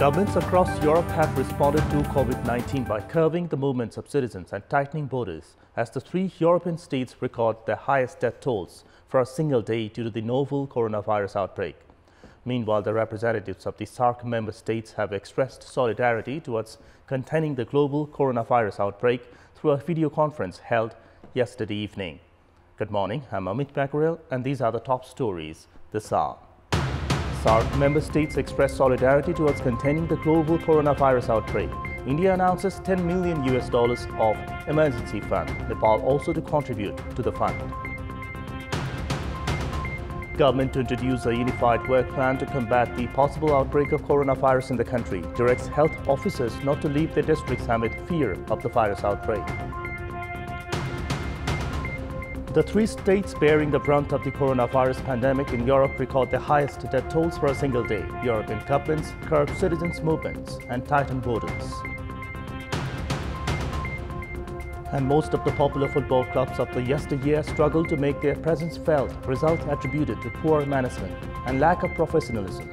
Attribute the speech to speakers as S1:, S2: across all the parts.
S1: Governments across Europe have responded to COVID-19 by curbing the movements of citizens and tightening borders as the three European states record their highest death tolls for a single day due to the novel coronavirus outbreak. Meanwhile, the representatives of the SARC member states have expressed solidarity towards containing the global coronavirus outbreak through a video conference held yesterday evening. Good morning, I'm Amit Bakarel, and these are the top stories this hour. SARC member states express solidarity towards containing the global coronavirus outbreak. India announces $10 million of emergency fund. Nepal also to contribute to the fund. Government to introduce a unified work plan to combat the possible outbreak of coronavirus in the country. Directs health officers not to leave their districts amid fear of the virus outbreak. The three states bearing the brunt of the coronavirus pandemic in Europe record their highest death tolls for a single day. European governments curb citizens' movements and tighten borders. And most of the popular football clubs of the yesteryear struggled to make their presence felt, result attributed to poor management and lack of professionalism.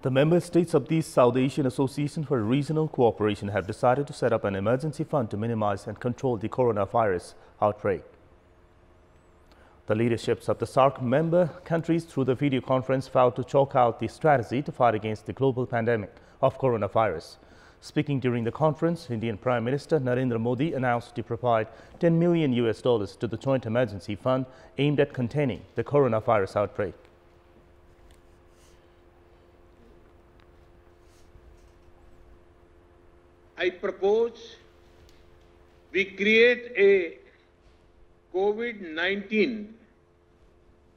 S1: The member states of the South Asian Association for Regional Cooperation have decided to set up an emergency fund to minimize and control the coronavirus outbreak. The leaderships of the SARC member countries through the video conference vowed to chalk out the strategy to fight against the global pandemic of coronavirus. Speaking during the conference, Indian Prime Minister Narendra Modi announced to provide $10 million to the Joint Emergency Fund aimed at containing the coronavirus outbreak.
S2: I propose we create a COVID-19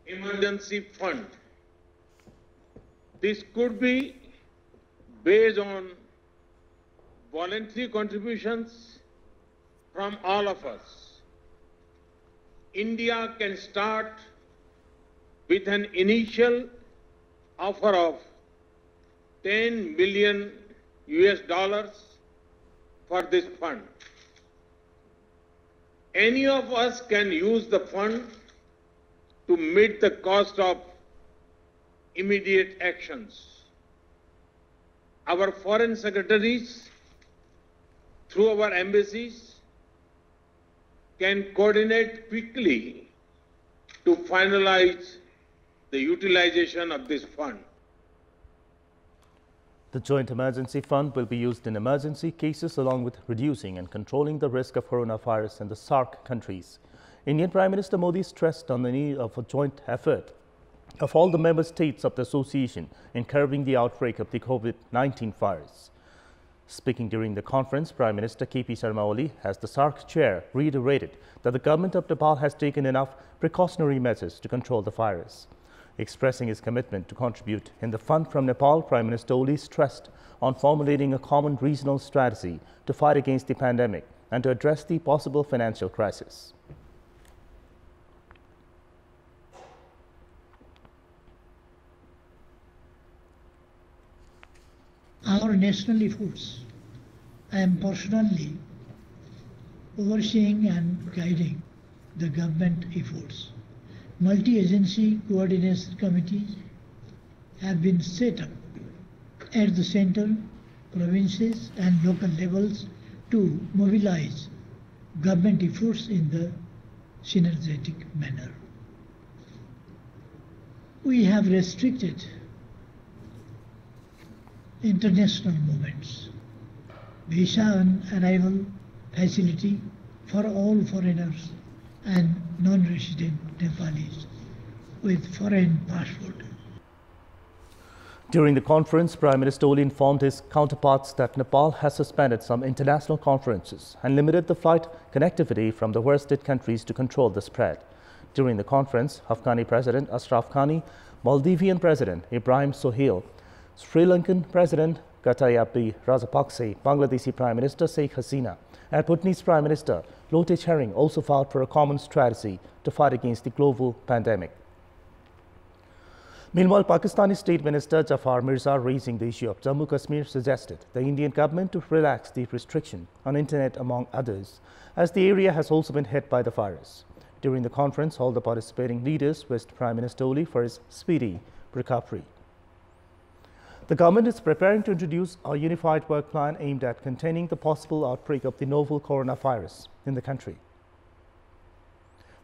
S2: emergency fund. This could be based on voluntary contributions from all of us. India can start with an initial offer of $10 million for this fund. Any of us can use the fund to meet the cost of immediate actions. Our foreign secretaries, through our embassies, can coordinate quickly to finalize the utilization of this fund.
S1: The Joint Emergency Fund will be used in emergency cases along with reducing and controlling the risk of coronavirus in the SARC countries. Indian Prime Minister Modi stressed on the need of a joint effort of all the member states of the association in curbing the outbreak of the COVID-19 virus. Speaking during the conference, Prime Minister K.P. Sharma Oli, as the SARC chair, reiterated that the government of Nepal has taken enough precautionary measures to control the virus. Expressing his commitment to contribute in the fund from Nepal, Prime Minister Oli stressed on formulating a common regional strategy to fight against the pandemic and to address the possible financial crisis.
S3: Our national efforts, I am personally overseeing and guiding the government efforts. Multi-agency coordination committees have been set up at the center, provinces and local levels to mobilize government efforts in the synergetic manner. We have restricted international movements. Visa on arrival facility for all foreigners and non-resident Nepalis with foreign passport.
S1: During the conference, Prime Minister Oli informed his counterparts that Nepal has suspended some international conferences and limited the flight connectivity from the worst-hit countries to control the spread. During the conference, Afghani President Ashraf Ghani, Maldivian President Ibrahim Sohail, Sri Lankan President Gotabaya Rajapaksa, Bangladeshi Prime Minister Sheikh Hasina, and Bhutanese Prime Minister Lote Tshering also vowed for a common strategy to fight against the global pandemic. Meanwhile, Pakistani State Minister Jafar Mirza, raising the issue of Jammu Kashmir, suggested the Indian government to relax the restriction on internet among others, as the area has also been hit by the virus. During the conference, all the participating leaders wished Prime Minister Oli for his speedy recovery. The government is preparing to introduce a unified work plan aimed at containing the possible outbreak of the novel coronavirus in the country.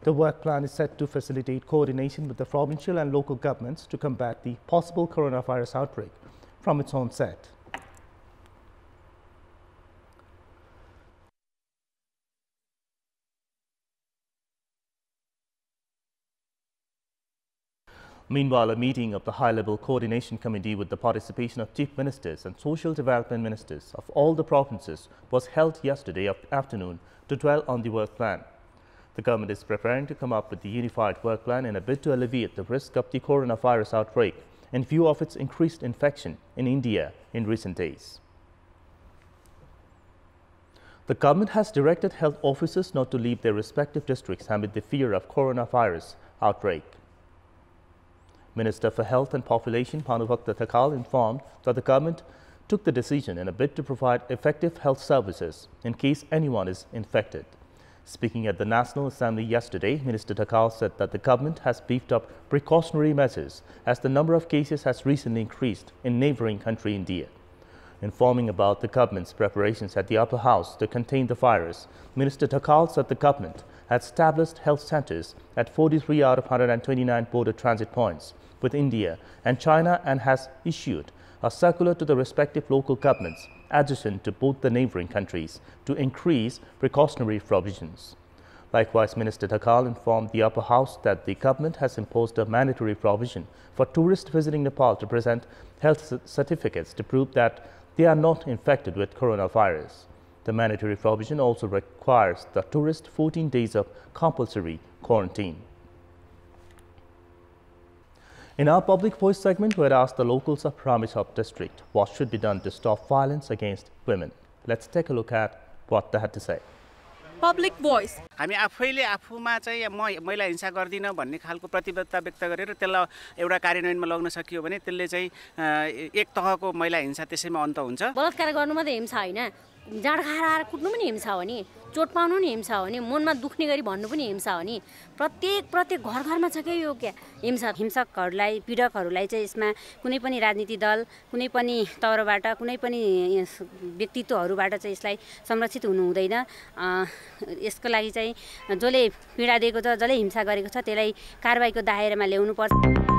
S1: The work plan is set to facilitate coordination with the provincial and local governments to combat the possible coronavirus outbreak from its onset. Meanwhile, a meeting of the high-level coordination committee with the participation of chief ministers and social development ministers of all the provinces was held yesterday afternoon to dwell on the work plan. The government is preparing to come up with the unified work plan in a bid to alleviate the risk of the coronavirus outbreak in view of its increased infection in India in recent days. The government has directed health officers not to leave their respective districts amid the fear of coronavirus outbreak. Minister for Health and Population Bhanubhakta Thakal informed that the government took the decision in a bid to provide effective health services in case anyone is infected. Speaking at the National Assembly yesterday, Minister Thakal said that the government has beefed up precautionary measures as the number of cases has recently increased in neighbouring country India. Informing about the government's preparations at the upper house to contain the virus, Minister Thakal said the government had established health centres at 43 out of 129 border transit points with India and China and has issued a circular to the respective local governments adjacent to both the neighbouring countries to increase precautionary provisions. Likewise, Minister Thakal informed the upper house that the government has imposed a mandatory provision for tourists visiting Nepal to present health certificates to prove that they are not infected with coronavirus. The mandatory provision also requires the tourist 14 days of compulsory quarantine. In our Public Voice segment, we had asked the locals of Ramechhap district what should be done to stop violence against women. Let's take a look at what they had to say.
S4: Public Voice.
S5: हामी आफैले आफूमा चाहिँ महिला हिंसा गर्दिन भन्ने खालको प्रतिबद्धता व्यक्त गरेर त्यसलाई एउटा कार्यान्वयनमा लग्न सकियो भने त्यसले चाहिँ एक तहको महिला हिंसा त्यसैमा अन्त हुन्छ।
S6: बलात्कार गर्नु मात्रै हिंसा हैन, जाँड खाएर आएर कुट्नु पनि हिंसा हो नि, चोट पाउनु पनि हिंसा हो नि, मनमा दुख्ने गरी भन्नु पनि हिंसा हो नि। प्रत्येक घर घरमा छ के यो के हिंसा। हिंसकहरूलाई पीडकहरूलाई चाहिँ यसमा कुनै पनि राजनीति दल, कुनै पनि तवरबाट, कुनै पनि व्यक्तित्वहरूबाट चाहिँ यसलाई संरक्षित हुनु हुँदैन। यसको लागि चाहिँ जसले पीडा दिएको छ, जसले हिंसा गरेको छ त्यसलाई कारबाहीको दायरामा ल्याउनु पर्छ।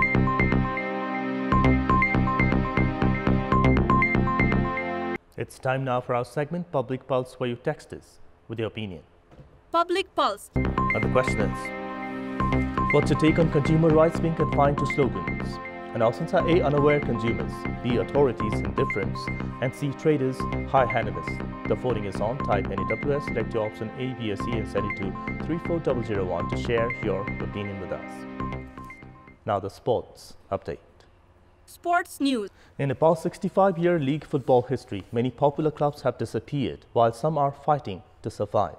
S1: It's time now for our segment Public Pulse, where you text us with your opinion.
S4: Public Pulse.
S1: And the question is, what's your take on consumer rights being confined to slogans? And options are A, unaware consumers, B, authorities' indifference, and C, traders' high-handedness. The voting is on. Type NEWS, select your option A, B, or C and send it to 34001 to share your opinion with us. Now the sports update.
S4: Sports news.
S1: In Nepal's 65-year league football history, many popular clubs have disappeared, while some are fighting to survive.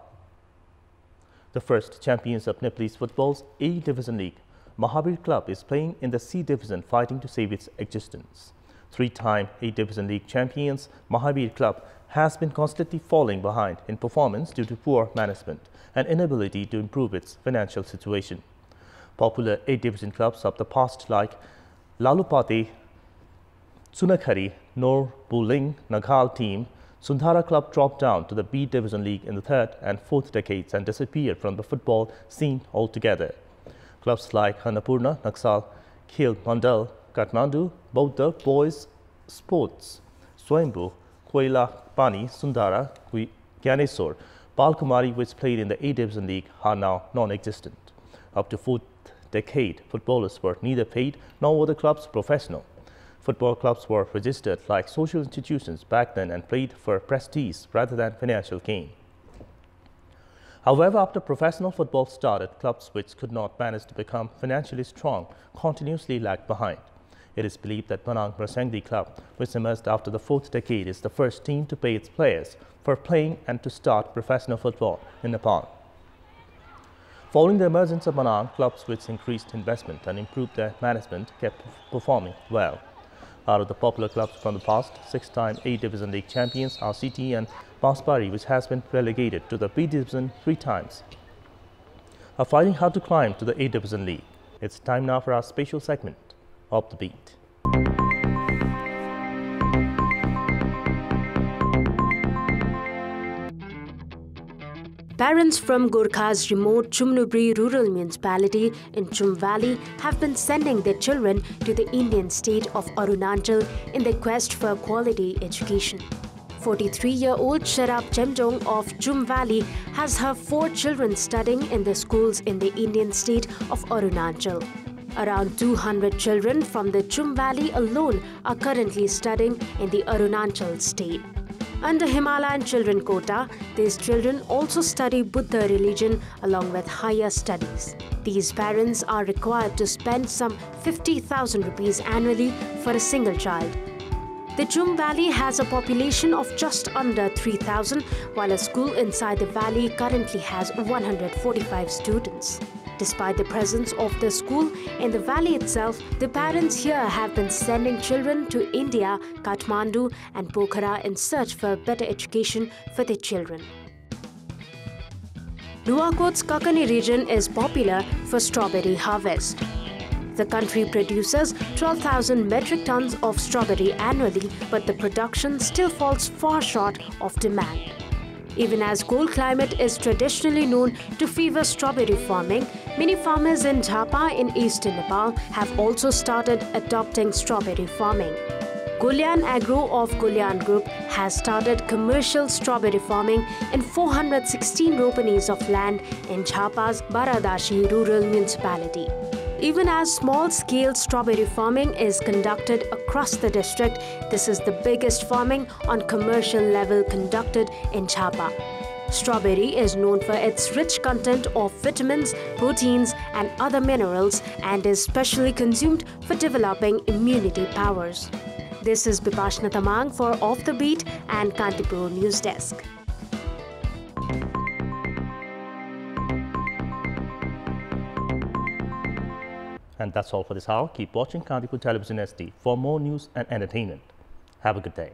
S1: The first champions of Nepalese football's A Division League, Mahabir Club, is playing in the C Division, fighting to save its existence. Three-time A Division League champions, Mahabir Club has been constantly falling behind in performance due to poor management and inability to improve its financial situation. Popular A Division clubs of the past like Lalupate, Sunakhari, Nor Buling, Naghal team, Sundhara Club dropped down to the B Division League in the third and fourth decades and disappeared from the football scene altogether. Clubs like Annapurna, Naxal, Khel Mandal, Kathmandu, Bauddha, Boys Sports, Swayambhu, Koila Pani, Sundara, Gyaneswar, Balkumari, which played in the A Division League, are now non-existent. Up to fourth decade, footballers were neither paid nor were the clubs professional. Football clubs were registered like social institutions back then and played for prestige rather than financial gain. However, after professional football started, clubs which could not manage to become financially strong continuously lagged behind. It is believed that Manang Prasangdi Club, which emerged after the fourth decade, is the first team to pay its players for playing and to start professional football in Nepal. Following the emergence of Manang, clubs which increased investment and improved their management kept performing well. Out of the popular clubs from the past, six-time A Division League champions RCT and Baspari, which has been relegated to the B Division 3 times, are fighting hard to climb to the A Division League. It's time now for our special segment, of the beat.
S7: Parents from Gorkha's remote Chumnubri rural municipality in Chum Valley have been sending their children to the Indian state of Arunachal in their quest for quality education. 43-year-old Sharab Chemjong of Chum Valley has her 4 children studying in the schools in the Indian state of Arunachal. Around 200 children from the Chum Valley alone are currently studying in the Arunachal state. Under Himalayan Children Quota, these children also study Buddha religion along with higher studies. These parents are required to spend some 50,000 rupees annually for a single child. The Chum Valley has a population of just under 3,000, while a school inside the valley currently has 145 students. Despite the presence of the school in the valley itself, the parents here have been sending children to India, Kathmandu and Pokhara in search for better education for their children. Nuwakot's Kakani region is popular for strawberry harvest. The country produces 12,000 metric tons of strawberry annually, but the production still falls far short of demand. Even as cold climate is traditionally known to favor strawberry farming, many farmers in Jhapa in eastern Nepal have also started adopting strawberry farming. Golyan Agro of Golyan Group has started commercial strawberry farming in 416 ropanis of land in Jhapa's Baradashi rural municipality. Even as small-scale strawberry farming is conducted across the district, this is the biggest farming on commercial level conducted in Jhapa. Strawberry is known for its rich content of vitamins, proteins and other minerals and is specially consumed for developing immunity powers. This is Bipashna Tamang for Off the Beat and Kantipur News Desk.
S1: And that's all for this hour. Keep watching Kantipur Television SD for more news and entertainment. Have a good day.